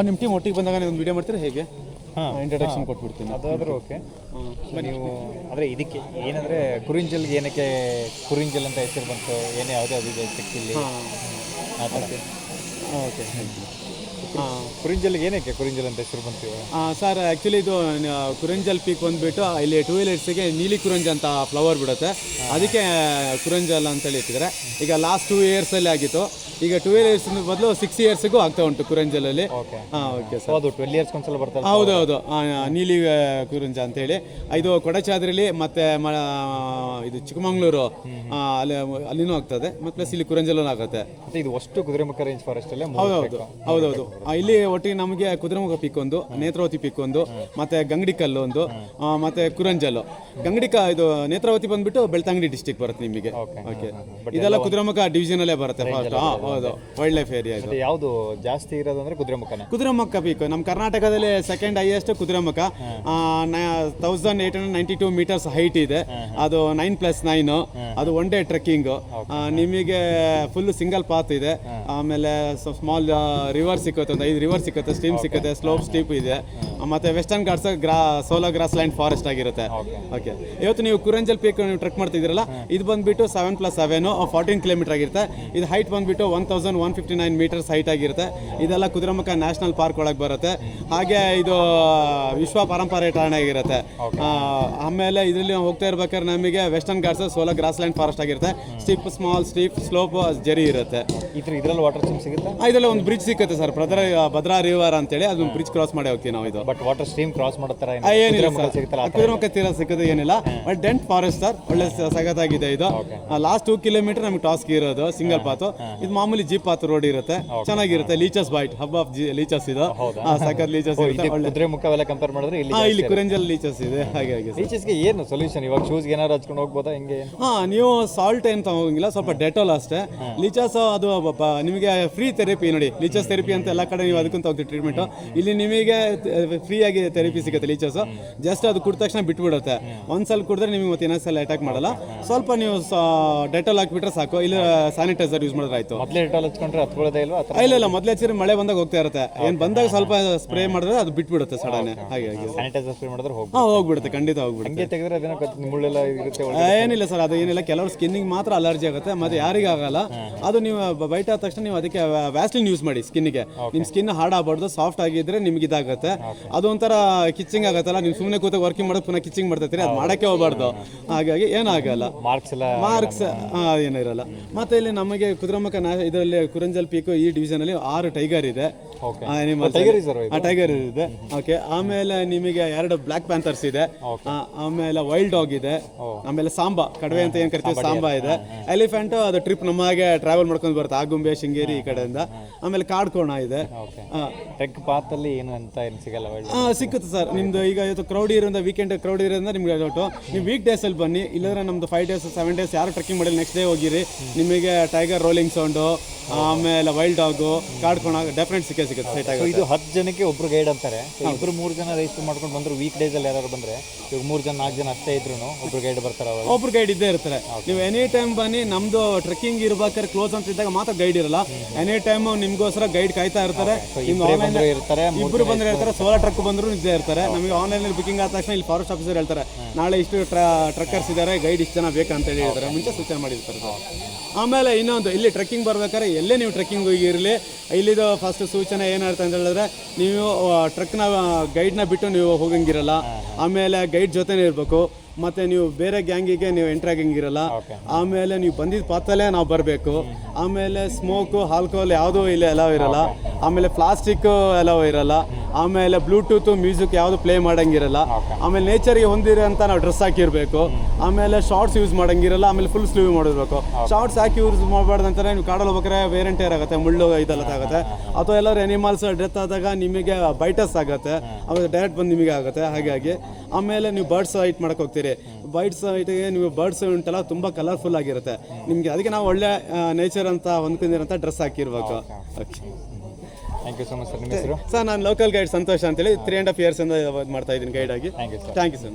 ನಿಮ್ಮ ಟೀಮ್ ಒಟ್ಟಿಗೆ ಬಂದಾಗ ಒಂದು ವಿಡಿಯೋ ಮಾಡ್ತೀರಾ ಹೇಗೆ? ಇಂಟ್ರಡಕ್ಷನ್ ಕೊಟ್ಬಿಡ್ತೀನಿ. ಅದಾದರೂ ಓಕೆ. ನೀವು ಅಂದರೆ ಇದಕ್ಕೆ ಏನಂದರೆ ಕುರಿಂಜಲ್ಗೆ ಏನಕ್ಕೆ ಕುರಿಂಜಲ್ ಅಂತ ಹೆಸರು ಬಂತು, ಏನೇ ಯಾವುದೇ ಅದು ಸಿಕ್ಕಿಲ್ಲಿ ಆ ಥರ. ಓಕೆ, ಕುರಿಂಜಲ್ಗೆ ಏನಕ್ಕೆ ಕುರಿಂಜಲ್ ಅಂತ ಹೆಸರು ಬಂತು? ಸರ್ ಆ್ಯಕ್ಚುಲಿ ಇದು ಕುರಿಂಜಲ್ ಪೀಕ್ ಬಂದುಬಿಟ್ಟು ಇಲ್ಲಿ 2 ವೀಲರ್ಸ್ಗೆ ನೀಲಿ ಕುರಂಜ ಅಂತ ಫ್ಲವರ್ ಬಿಡುತ್ತೆ, ಅದಕ್ಕೆ ಕುರಂಜಲ್ ಅಂತೇಳಿ ಇಟ್ಟಿದ್ದಾರೆ. ಈಗ ಲಾಸ್ಟ್ 2 ಇಯರ್ಸಲ್ಲಿ ಆಗಿತ್ತು, ಈಗ 2 ಇಯರ್ಸ್ ಬದಲು 6 ಇಯರ್ಸ್ಗೂ ಆಗ್ತಾ ಉಂಟು ಕುರಂಜಲಲ್ಲಿ. Okay sir. ಅದು 12 ಇಯರ್ಸ್ ಒಂದ್ಸಲ ಬರ್ತಾರೆ. ಹೌದು, ನೀಲಿ ಕುರಂಜ ಅಂತೇಳಿ. ಇದು ಕೊಡಚಾದ್ರಿಲಿ ಮತ್ತು ಇದು ಚಿಕ್ಕಮಂಗ್ಳೂರು ಅಲ್ಲಿನೂ ಆಗ್ತದೆ, ಮತ್ತು ಪ್ಲಸ್ ಇಲ್ಲಿ ಕುರಂಜಲೂ ಆಗುತ್ತೆ. ಇದು ಅಷ್ಟು ಕುದುರೆಮುಖ ರೇಂಜ್ ಫಾರೆಸ್ಟ್ ಅಲ್ಲೇ. ಹೌದೌದು. ಇಲ್ಲಿ ಒಟ್ಟಿಗೆ ನಮಗೆ ಕುದುರೆಮುಖ ಪೀಕ್ ಒಂದು, ನೇತ್ರಾವತಿ ಪೀಕ್ ಒಂದು, ಮತ್ತೆ ಗಂಗಡಿಕಲ್ಲು ಒಂದು, ಮತ್ತೆ ಕುರಂಜಲ್ಲು. ಇದು ನೇತ್ರಾವತಿ ಬಂದ್ಬಿಟ್ಟು ಬೆಳ್ತಂಗಡಿ ಡಿಸ್ಟಿಕ್ ಬರುತ್ತೆ ನಿಮಗೆ. ಓಕೆ, ಇದೆಲ್ಲ ಕುದುರೆಮುಖ ಡಿವಿಷನ್ ಅಲ್ಲೇ ಬರುತ್ತೆ. ಹೌದು, ವೈಲ್ಡ್ ಲೈಫ್ ಏರಿಯಾ ಇದು. ಯಾವುದು ಜಾಸ್ತಿ ಇರೋದಂದ್ರೆ ಕುದುರೆಮುಖ ಪೀಕ್. ನಮ್ಮ ಕರ್ನಾಟಕದಲ್ಲಿ second highest Kudremukh. 1892 meters height ಇದೆ. ಅದು 9+9. ಅದು ಒನ್ ಡೇ ಟ್ರೆಕ್ಕಿಂಗ್. ನಿಮಗೆ ಫುಲ್ ಸಿಂಗಲ್ ಪಾತ್ ಇದೆ. ಆಮೇಲೆ ಸ್ಮಾಲ್ ರಿವರ್ ಸಿಕ್ಕುತ್ತೆ, ಒಂದು 5 ರಿವರ್ ಸಿಕ್ಕುತ್ತೆ, ಸ್ಟ್ರೀಮ್ ಸಿಕ್ಕುತ್ತೆ, ಸ್ಲೋಪ್ ಸ್ಟೀಪ್ ಇದೆ. ಮತ್ತೆ Western Ghats shola grassland forest ಆಗಿರುತ್ತೆ. ಓಕೆ, ಇವತ್ತು ನೀವು ಕುರಂಜಲ್ ಪೀಕ್ ನೀವು ಟ್ರೆಕ್ ಮಾಡ್ತಿದ್ದೀರಲ್ಲ, ಇದು ಬಂದ್ಬಿಟ್ಟು 7+7 14 ಕಿಲೋಮೀಟರ್ ಆಗಿರುತ್ತೆ. ಇದು ಹೈಟ್ ಬಂದ್ಬಿಟ್ಟು 1159 ಮೀಟರ್ಸ್ ಹೈಟ್ ಆಗಿರುತ್ತೆ. ಇದೆಲ್ಲ ಕುದುರೆಮುಖ ನ್ಯಾಷನಲ್ ಪಾರ್ಕ್ ಒಳಗೆ ಬರುತ್ತೆ. ಹಾಗೆ ಇದು ವಿಶ್ವ ಪರಂಪರೆ ಠಾಣೆ ಆಗಿರುತ್ತೆ. ಆಮೇಲೆ ಇದರಲ್ಲಿ ಹೋಗ್ತಾ ಇರ್ಬೇಕಾದ್ರೆ ನಮಗೆ Western Ghats shola grassland forest ಆಗಿರುತ್ತೆ. ಸ್ಮಾಲ್ ಸ್ಲೋಪ್ ಜರಿ ಇರುತ್ತೆ. ಇದರಲ್ಲಿ ವಾಟರ್ ಸ್ಟ್ರೀಮ್ ಸಿಗುತ್ತೆ. ಇದೆಲ್ಲ ಒಂದು ಬ್ರಿಡ್ಜ್ ಸಿಗುತ್ತೆ ಸರ್, ಭದ್ರಾ ರಿವರ್ ಅಂತೇಳಿ. ಅದೊಂದು ಬ್ರಿಡ್ಜ್ ಕ್ರಾಸ್ ಮಾಡಿ ಹೋಗ್ತೀವಿ ನಾವು. ಇದು ಬಟ್ ವಾಟರ್ ಸ್ಟ್ರೀಮ್ ಕ್ರಾಸ್ ಮಾಡೋ ಥರ ಏನಿಲ್ಲ ಸರ್, ಕುದುರೆಮುಖ ತೀರ ಸಿಗೋದು ಏನಿಲ್ಲ. ಬಟ್ ಡೆಂಟ್ ಫಾರೆಸ್ಟ್ ಸರ್, ಒಳ್ಳೆ ಸಗತ್ತಾಗಿದೆ ಇದು. ಲಾಸ್ಟ್ 2 ಕಿಲೋಮೀಟರ್ ನಮಗೆ ಟಾಸ್ಕ್ ಇರೋದು ಸಿಂಗಲ್ ಪಾತು. ಇದು ಮಾಮೂಲಿ ಜೀಪ್ ಪಾತ್ ರೋಡ್ ಇರುತ್ತೆ, ಚೆನ್ನಾಗಿರುತ್ತೆ. Leeches bite, hub of leeches ಇದು. ಸಖತ್ ಲೀಚಸ್ ಇರುತ್ತೆ. ಕುದುರೆಮುಖ ಎಲ್ಲ ಕಂಪೇರ್ ಮಾಡಿದ್ರೆ ಇಲ್ಲಿ ಕುರಂಜಲ್ ಲೀಚಸ್ ಇದೆ. ಹಾಗೆ ಲೀಚಸ್ಗೆ ಏನು ಸೊಲ್ಯೂಷನ್? ಇವಾಗ ಶೂಸ್ಗೆ ಏನಾದ್ರು ಹಚ್ಕೊಂಡು ಹೋಗ್ಬೋದಾ ಹೆಂಗೆ? ನೀವು ಸಾಲ್ಟ್ ಏನು ತಗೋಂಗಿಲ್ಲ, ಸ್ವಲ್ಪ ಡೆಟಾಲ್ ಅಷ್ಟೇ. ಲೀಚಸ್ ಅದು ನಿಮಗೆ ಫ್ರೀ ಥೆರಪಿ ನೋಡಿ. ಲೀಚಸ್ ಥೆರಪಿ ಅಂತ ಎಲ್ಲ ಕಡೆ ನೀವು ಅದಕ್ಕಂತ ಹೋಗ್ತೀವಿ ಟ್ರೀಟ್ಮೆಂಟು. ಇಲ್ಲಿ ನಿಮಗೆ ಫ್ರೀ ಆಗಿ ಥೆರಪಿ ಸಿಗುತ್ತೆ ಲೀಚಸ್. ಜಸ್ಟ್ ಅದು ಕುಡಿದ ತಕ್ಷಣ ಬಿಟ್ಬಿಡುತ್ತೆ. ಒಂದ್ಸಲ ಕುಡಿದ್ರೆ ನಿಮಗೆ ಮತ್ತೆ ಇನ್ನೊಂದ್ಸಲ ಅಟ್ಯಾಕ್ ಮಾಡಲ್ಲ. ಸ್ವಲ್ಪ ನೀವು ಡೆಟಾಲ್ ಹಾಕ್ಬಿಟ್ರೆ ಸಾಕು. ಇಲ್ಲ ಸ್ಯಾನಿಟೈಸರ್ ಯೂಸ್ ಮಾಡಿದ್ರೆ ಆಯ್ತು. ಮೊದಲೇ ಡೆಟಾಲ್ ಹಚ್ಕೊಂಡ್ರೆ ಹತ್ಕೊಳ್ಳೋದೇ ಇಲ್ವಾ? ಇಲ್ಲ, ಮೊದಲೇ ಹಚ್ಚಿದ್ರೆ ಮಳೆ ಬಂದಾಗ ಹೋಗ್ತಾ ಇರುತ್ತೆ. ಏನು ಬಂದಾಗ ಸ್ವಲ್ಪ ಸ್ಪ್ರೇ ಮಾಡಿದ್ರೆ ಅದು ಬಿಟ್ಬಿಡುತ್ತೆ ಸಡನ್. ಹಾಗೆ ಸ್ಯಾನಿಟೈಸರ್ ಸ್ಪ್ರೇ ಮಾಡಿದ್ರೆ ಹೋಗ್ಬಿಡುತ್ತೆ, ಖಂಡಿತ ಹೋಗ್ಬಿಡುತ್ತೆ. ತೆಗೆದ್ರೆ ಅದೇನೋ ಮುಳ್ಳೆಲ್ಲ ಇರುತ್ತೆ. ಏನಿಲ್ಲ ಸರ್, ಅದು ಏನಿಲ್ಲ. ಕೆಲವರು ಸ್ಕಿನ್ನಿಗೆ ಮಾತ್ರ ಅಲರ್ಜಿ ಆಗುತ್ತೆ, ಮತ್ತೆ ಯಾರಿಗೂ ಆಗಲ್ಲ. ಅದು ನೀವು ಬೈಟ್ ಆದ ತಕ್ಷಣ ನೀವು ಅದಕ್ಕೆ ವ್ಯಾಸ್ಲಿನ್ ಯೂಸ್ ಮಾಡಿ ಸ್ಕಿನ್ಗೆ. ನಿಮ್ಮ ಸ್ಕಿನ್ ಹಾರ್ಡ್ ಆಗಬಾರ್ದು, ಸಾಫ್ಟ್ ಆಗಿದ್ರೆ ನಿಮ್ಗೆ ಇದಾಗುತ್ತೆ. ಅದು ಒಂಥರ ಕಿಚ್ಚಿಂಗ್ ಆಗುತ್ತಲ್ಲ, ನೀವು ಸುಮ್ಮನೆ ಕೂತ ವರ್ಕಿಂಗ್ ಮಾಡೋದು ಪುನಃ ಕಿಚ್ಚಿಂಗ್ ಮಾಡ್ತೈತ್ರಿ, ಅದು ಮಾಡೋಕ್ಕೆ ಹೋಗಬಾರ್ದು. ಹಾಗಾಗಿ ಏನಾಗಲ್ಲ, ಮಾರ್ಕ್ಸ್ ಏನಿರಲ್ಲ. ಮತ್ತೆ ಇಲ್ಲಿ ನಮಗೆ ಕುದುರೆಮುಖ ಇದರಲ್ಲಿ ಕುರಂಜಲ್ ಪೀಕ್ ಈ ಡಿವಿಷನ್ ಅಲ್ಲಿ 6 ಟೈಗರ್ ಇದೆ. ಟೈಗರ್ ಇದೆ. ಓಕೆ, ಆಮೇಲೆ ನಿಮಗೆ 2 ಬ್ಲ್ಯಾಕ್ ಪ್ಯಾಂಥರ್ಸ್ ಇದೆ. ಆಮೇಲೆ ವೈಲ್ಡ್ ಡಾಗ್ ಇದೆ. ಆಮೇಲೆ ಸಾಂಬಾ, ಕಡವೆ ಅಂತ ಏನ್ ಕರಿತೀವಿ, ಸಾಂಬಾ ಇದೆ. ಎಲಿಫೆಂಟ್ ಅದು ಟ್ರಿಪ್ ನಮಗೆ ಟ್ರಾವೆಲ್ ಮಾಡ್ಕೊಂಡು ಬರುತ್ತೆ, ಆಗುಂಬೆ, ಶೃಂಗೇರಿ ಈ ಕಡೆಯಿಂದ. ಆಮೇಲೆ ಕಾಡ್ಕೋಣ ಇದೆ. ಸಿಕ್ಕುತ್ತೆ ಸರ್. ನಿಮ್ದು ಈಗ ಇವತ್ತು ಕ್ರೌಡ್ ಇರೋದ್ರಿಂದ, ವೀಕೆಂಡ್ ಕ್ರೌಡ್ ಇರೋದ್ರಿಂದ ನಿಮ್ಗೆ ಡೌಟು. ನೀವು ವೀಕ್ ಡೇಸ್ ಅಲ್ಲಿ ಬನ್ನಿ, ಇಲ್ಲಾಂದ್ರೆ ನಮ್ದು 5 days 7 days ಯಾರು ಟ್ರೆಕ್ಕಿಂಗ್ ಮಾಡಿಲ್ಲ, ನೆಕ್ಸ್ಟ್ ಡೇ ಹೋಗಿರಿ. ನಿಮಗೆ ಟೈಗರ್ ರೋಲಿಂಗ್ ಸೌಂಡು, ಆಮೇಲೆ ವೈಲ್ಡ್ ಡಾಗು, ಕಾಡ್ಕೋಣ ಡೆಫಿನೆಟ್ ಸಿಗುತ್ತೆ ಸೈಟ್ ಆಗುತ್ತೆ. ಇದು 10 ಜನಕ್ಕೆ ಒಬ್ರು ಗೈಡ್ ಅಂತಾರೆ. 2-3 ಜನ ರಿಜಿಸ್ಟರ್ ಮಾಡ್ಕೊಂಡು ಬಂದ್ರು ವೀಕ್ ಡೇಸ್ ಅಲ್ಲಿ ಯಾರು ಬಂದ್ರೆ, ಇವಾಗ 3 ಜನ 4 ಜನ ಅಷ್ಟೇ ಇದ್ರು ಒಬ್ರು ಗೈಡ್ ಬರ್ತಾರೆ. ಒಬ್ರು ಗೈಡ್ ಇದ್ದೇ ಇರ್ತಾರೆ. ನೀವು ಎನಿ ಟೈಮ್ ಬನ್ನಿ. ನಮ್ದು ಟ್ರೆಕ್ಕಿಂಗ್ ಇರ್ಬೇಕಾದ್ರೆ ಕ್ಲೋಸ್ ಅಂತ ಇದ್ದಾಗ ಮಾತ್ರ ಗೈಡ್ ಇರಲ್ಲ. ಎನಿ ಟೈಮ್ ನಿಮ್ಗೋಸ್ಕರ ಗೈಡ್ ಕಾಯ್ತಾ ಇರ್ತಾರೆ. ಇಬ್ರು ಬಂದ್ರೆ ಇರ್ತಾರೆ, ಸೋಲೋ ಟ್ರಕ್ ಬಂದ್ರು ಇದ್ದೇ ಇರ್ತಾರೆ. ನಮಗೆ ಆನ್ಲೈನ್ ಬುಕಿಂಗ್ ಆದ ತಕ್ಷಣ ಇಲ್ಲಿ ಫಾರೆಸ್ಟ್ ಆಫೀಸರ್ ಹೇಳ್ತಾರೆ, ನಾಳೆ ಇಷ್ಟು ಟ್ರಕ್ಕರ್ಸ್ ಇದ್ದಾರೆ, ಗೈಡ್ ಇಷ್ಟು ಜನ ಬೇಕಂತ ಹೇಳಿ ಹೇಳ್ತಾರೆ, ಮುಂಚೆ ಸೂಚನೆ ಮಾಡಿರ್ತಾರೆ. ಆಮೇಲೆ ಇನ್ನೊಂದು, ಇಲ್ಲಿ ಟ್ರೆಕ್ಕಿಂಗ್ ಬರ್ಬೇಕಾದ್ರೆ ಎಲ್ಲೇ ನೀವು ಟ್ರೆಕ್ಕಿಂಗ್ ಹೋಗಿರಲಿ, ಇಲ್ಲಿದು ಫಸ್ಟ್ ಸೂಚನೆ ಏನಾಗುತ್ತೆ ಅಂತ ಹೇಳಿದ್ರೆ, ನೀವು ಟ್ರಕ್ನ ಗೈಡ್ನ ಬಿಟ್ಟು ನೀವು ಹೋಗಂಗಿರಲ್ಲ. ಆಮೇಲೆ ಗೈಡ್ ಜೊತೆನೇ ಇರಬೇಕು. ಮತ್ತು ನೀವು ಬೇರೆ ಗ್ಯಾಂಗಿಗೆ ನೀವು ಎಂಟ್ರ್ ಆಗಂಗಿರಲ್ಲ. ಆಮೇಲೆ ನೀವು ಬಂದಿದ್ದ ಪಾತಲ್ಲೇ ನಾವು ಬರಬೇಕು. ಆಮೇಲೆ ಸ್ಮೋಕು, ಆಲ್ಕೋಹಾಲ್ ಯಾವುದೂ ಇಲ್ಲಿ ಅಲೌ ಇರಲ್ಲ. ಆಮೇಲೆ ಪ್ಲಾಸ್ಟಿಕ್ಕು ಅಲೌ ಇರಲ್ಲ. ಆಮೇಲೆ ಬ್ಲೂಟೂತ್ ಮ್ಯೂಸಿಕ್ ಯಾವುದು ಪ್ಲೇ ಮಾಡೋಂಗಿರಲ್ಲ. ಆಮೇಲೆ ನೇಚರಿಗೆ ಹೊಂದಿರೋಂಥ ನಾವು ಡ್ರೆಸ್ ಹಾಕಿರಬೇಕು. ಆಮೇಲೆ ಶಾರ್ಟ್ಸ್ ಯೂಸ್ ಮಾಡೋಂಗಿರಲ್ಲ. ಆಮೇಲೆ ಫುಲ್ ಸ್ಲೀವ್ ಮಾಡಿರ್ಬೇಕು. ಶಾರ್ಟ್ಸ್ ಹಾಕಿ ಯೂಸ್ ಮಾಡಬಾರ್ದು ಅಂತಾರೆ. ನೀವು ಕಾಡಲ್ಲಿ ಹೋಗ್ಬೇಕಾದ್ರೆ ವೇರ್ ಆ್ಯಂಡ್ ಟೇರ್ ಆಗುತ್ತೆ, ಮುಳ್ಳು ಇದೆಲ್ಲ ಆಗುತ್ತೆ. ಅಥವಾ ಎಲ್ಲರೂ ಎನಿಮಲ್ಸ್ ಡೆತ್ ಆದಾಗ ನಿಮಗೆ ಬೈಟಸ್ ಆಗುತ್ತೆ, ಆಮೇಲೆ ಡೈರೆಕ್ಟ್ ಬಂದು ನಿಮಗೆ ಆಗುತ್ತೆ. ಹಾಗಾಗಿ ಆಮೇಲೆ ನೀವು ಬರ್ಡ್ಸ್ ಹೈಟ್ ಮಾಡಕ್ಕೆ ಹೋಗ್ತೀರಿ. ಬರ್ಡ್ಸ್ ಹೈಟ್ಗೆ ನೀವು ಬರ್ಡ್ಸ್ ಉಂಟಲ್ಲ, ತುಂಬ ಕಲರ್ಫುಲ್ ಆಗಿರುತ್ತೆ ನಿಮಗೆ. ಅದಕ್ಕೆ ನಾವು ಒಳ್ಳೆ ನೇಚರ್ ಅಂತ ಹೊಂದ್ಕೊಂಡಿರೋಂಥ ಡ್ರೆಸ್ ಹಾಕಿರ್ಬೇಕು. Thank you so much sir. ನಿಮ್ಮ ಹೆಸರು? ಸರ್, ನಾನು ಲೋಕಲ್ ಗೈಡ್ ಸಂತೋಷ್ ಅಂತೇಳಿ 3.5 years ಮಾಡ್ತಾ ಇದ್ದೀನಿ ಗೈಡ್ ಆಗಿ. Thank you sir.